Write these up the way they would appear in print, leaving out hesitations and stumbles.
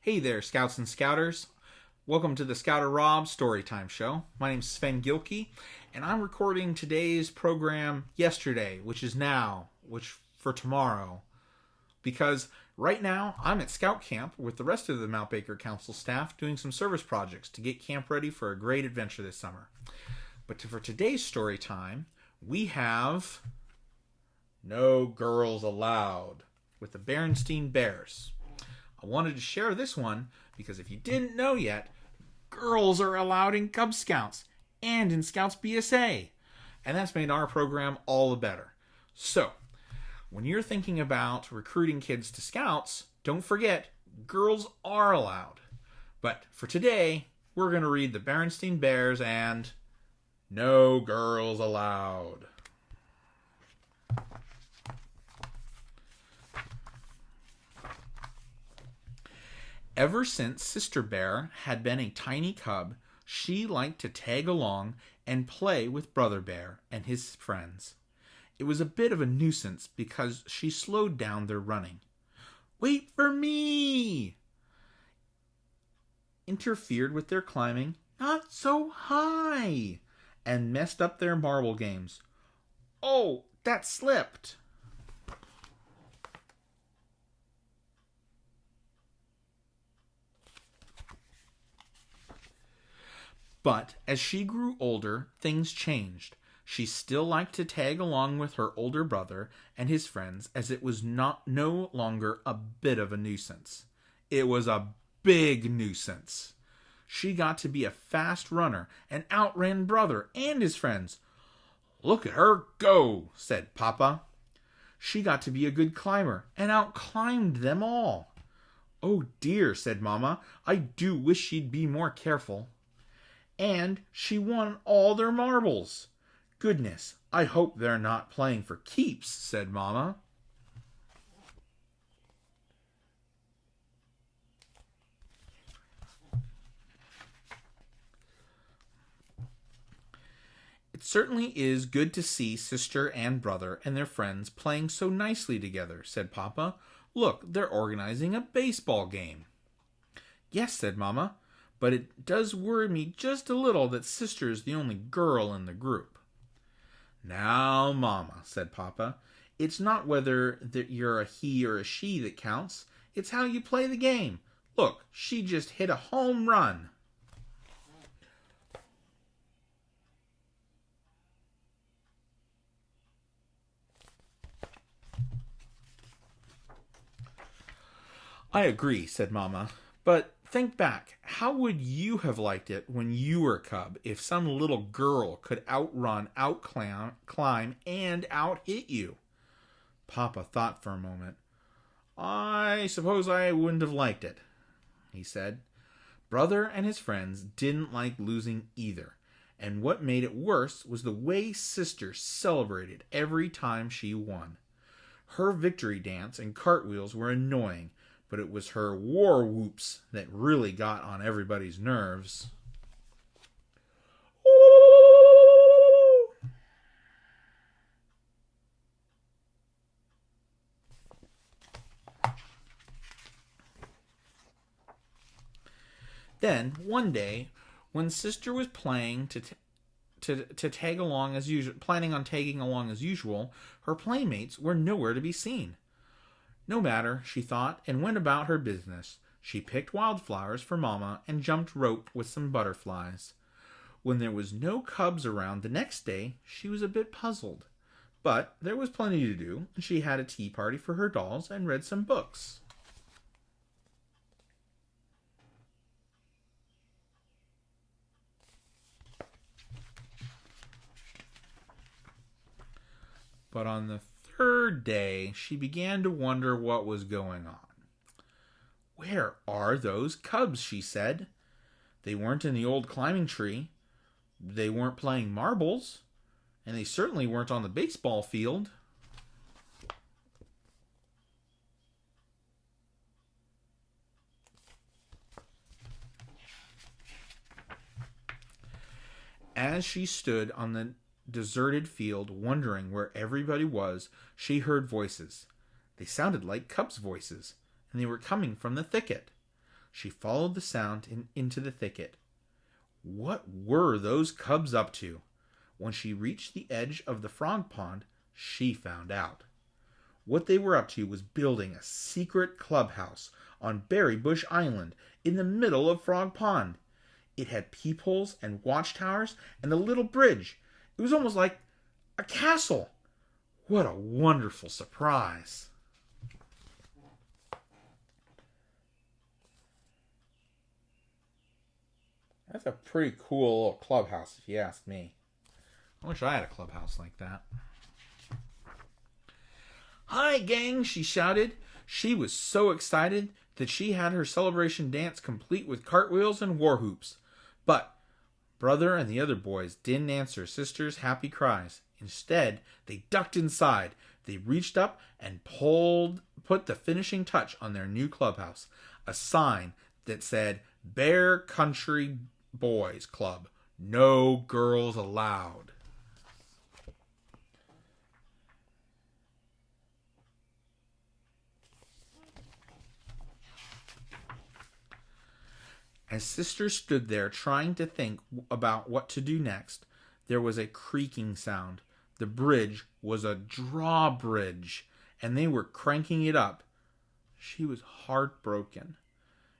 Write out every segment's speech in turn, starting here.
Hey there, Scouts and Scouters. Welcome to the Scouter Rob Storytime Show. My name's Sven Gilkey, and I'm recording today's program yesterday, which is now, which for tomorrow. Because right now, I'm at Scout Camp with the rest of the Mount Baker Council staff doing some service projects to get camp ready for a great adventure this summer. But for today's story time, we have No Girls Allowed with the Berenstain Bears. I wanted to share this one because if you didn't know yet, girls are allowed in Cub Scouts and in Scouts BSA. And that's made our program all the better. So, when you're thinking about recruiting kids to Scouts, don't forget, girls are allowed. But for today, we're going to read the Berenstain Bears and No Girls Allowed. Ever since Sister Bear had been a tiny cub, she liked to tag along and play with Brother Bear and his friends. It was a bit of a nuisance because she slowed down their running. "Wait for me!" Interfered with their climbing, "Not so high!" and messed up their marble games. "Oh, that slipped!" But as she grew older, things changed. She still liked to tag along with her older brother and his friends, as it was no longer a bit of a nuisance. It was a big nuisance. She got to be a fast runner and outran brother and his friends. "Look at her go," said Papa. She got to be a good climber and outclimbed them all. "Oh dear," said Mama, "I do wish she'd be more careful." And she won all their marbles. "Goodness, I hope they're not playing for keeps," said Mama. "It certainly is good to see sister and brother and their friends playing so nicely together," said Papa. "Look, they're organizing a baseball game." "Yes," said Mama. "But it does worry me just a little that sister is the only girl in the group." "Now, Mama," said Papa, "it's not whether you're a he or a she that counts. It's how you play the game. Look, she just hit a home run." "I agree," said Mama. "But think back. How would you have liked it when you were a cub if some little girl could outrun, outclimb, and out-hit you?" Papa thought for a moment. "I suppose I wouldn't have liked it," he said. Brother and his friends didn't like losing either, and what made it worse was the way sister celebrated every time she won. Her victory dance and cartwheels were annoying, but it was her war whoops that really got on everybody's nerves. Then, one day, when sister was planning to tag along as usual, planning on tagging along as usual, her playmates were nowhere to be seen. No matter, she thought, and went about her business. She picked wildflowers for Mama and jumped rope with some butterflies. When there was no cubs around the next day, she was a bit puzzled. But there was plenty to do, and she had a tea party for her dolls and read some books. But on the third day, she began to wonder what was going on. "Where are those cubs?" she said. "They weren't in the old climbing tree. They weren't playing marbles. And they certainly weren't on the baseball field." As she stood on the deserted field, wondering where everybody was, she heard voices. They sounded like cubs' voices, and they were coming from the thicket. She followed the sound into the thicket. What were those cubs up to? When she reached the edge of the frog pond, she found out. What they were up to was building a secret clubhouse on Berry Bush Island in the middle of Frog Pond. It had peepholes and watchtowers and a little bridge. It was almost like a castle. What a wonderful surprise. That's a pretty cool little clubhouse, if you ask me. I wish I had a clubhouse like that. Hi, gang, she shouted. She was so excited that she had her celebration dance complete with cartwheels and war whoops. But Brother and the other boys didn't answer Sister's happy cries. Instead, they ducked inside. They reached up and put the finishing touch on their new clubhouse, a sign that said, Bear Country Boys Club, no girls allowed. As Sister stood there trying to think about what to do next, there was a creaking sound. The bridge was a drawbridge, and they were cranking it up. She was heartbroken.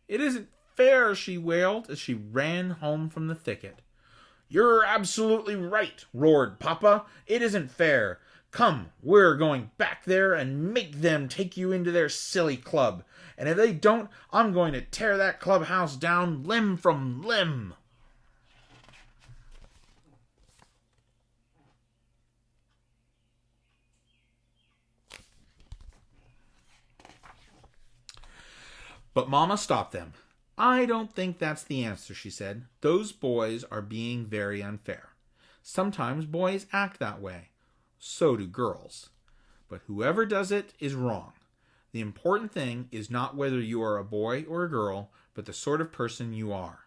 It isn't fair, she wailed as she ran home from the thicket. You're absolutely right, roared Papa. It isn't fair. Come, we're going back there and make them take you into their silly club. And if they don't, I'm going to tear that clubhouse down limb from limb. But Mama stopped them. I don't think that's the answer, she said. Those boys are being very unfair. Sometimes boys act that way. So do girls. But whoever does it is wrong. The important thing is not whether you are a boy or a girl, but the sort of person you are.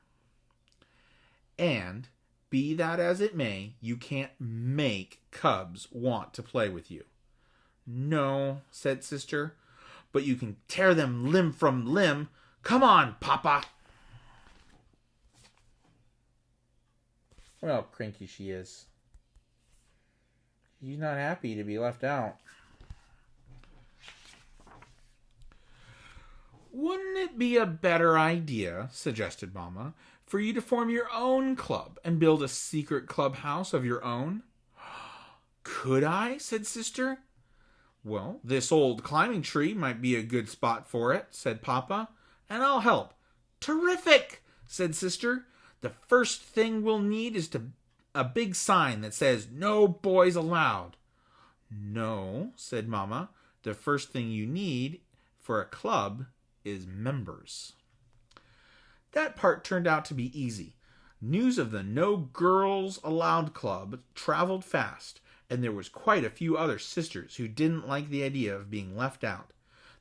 And, be that as it may, you can't make cubs want to play with you. No, said Sister, but you can tear them limb from limb. Come on, Papa! Well, how cranky she is. She's not happy to be left out. Wouldn't it be a better idea, suggested Mama, for you to form your own club and build a secret clubhouse of your own? Could I? Said Sister. Well, this old climbing tree might be a good spot for it, said Papa, and I'll help. Terrific, said Sister. The first thing we'll need is a big sign that says, No boys allowed. No, said Mama. The first thing you need for a club is members. That part turned out to be easy. News of the No Girls Allowed Club traveled fast, and there was quite a few other sisters who didn't like the idea of being left out.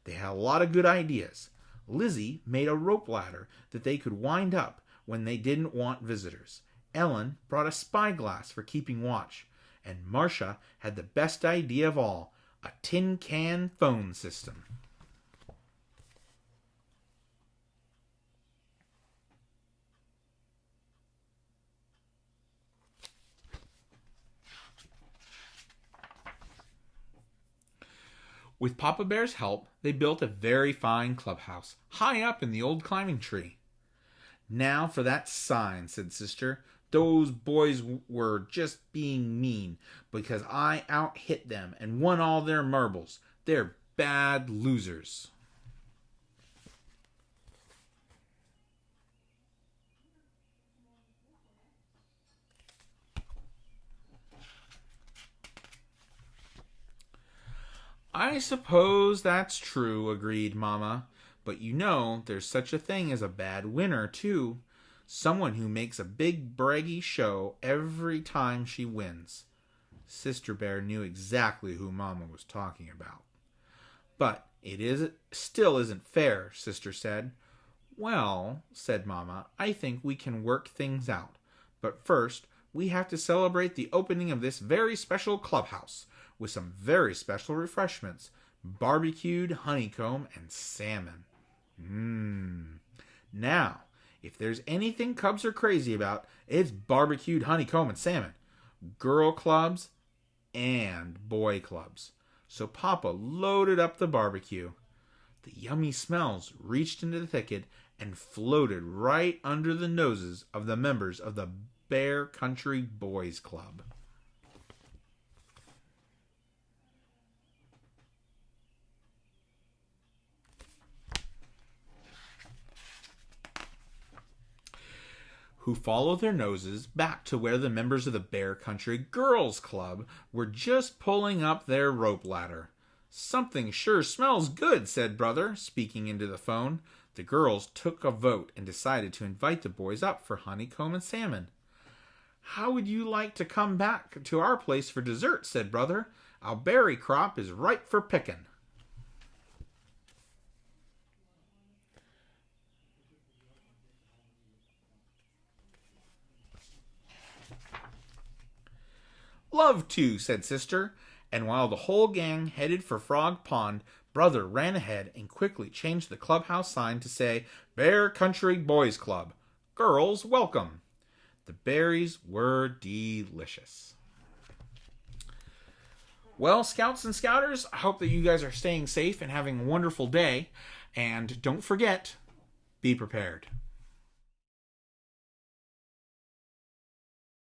They had a lot of good ideas. Lizzie made a rope ladder that they could wind up when they didn't want visitors. Ellen brought a spyglass for keeping watch, and Marcia had the best idea of all, a tin can phone system. With Papa Bear's help, they built a very fine clubhouse, high up in the old climbing tree. Now for that sign, said Sister. Those boys were just being mean because I out-hit them and won all their marbles. They're bad losers. I suppose that's true, agreed Mama. But you know, there's such a thing as a bad winner, too. Someone who makes a big braggy show every time she wins. Sister Bear knew exactly who Mama was talking about. But still isn't fair, Sister said. Well, said Mama, I think we can work things out. But first, we have to celebrate the opening of this very special clubhouse with some very special refreshments, barbecued honeycomb and salmon. Now, if there's anything Cubs are crazy about, it's barbecued honeycomb and salmon. Girl clubs and boy clubs. So Papa loaded up the barbecue. The yummy smells reached into the thicket and floated right under the noses of the members of the Bear Country Boys Club. Who followed their noses back to where the members of the Bear Country Girls Club were just pulling up their rope ladder. "Something sure smells good," said Brother, speaking into the phone. The girls took a vote and decided to invite the boys up for honeycomb and salmon. "How would you like to come back to our place for dessert?" said Brother. "Our berry crop is ripe for picking." "Love to," said Sister, and while the whole gang headed for Frog Pond, Brother ran ahead and quickly changed the clubhouse sign to say, "Bear Country Boys Club. Girls, welcome." The berries were delicious. Well, Scouts and Scouters, I hope that you guys are staying safe and having a wonderful day. And don't forget, be prepared.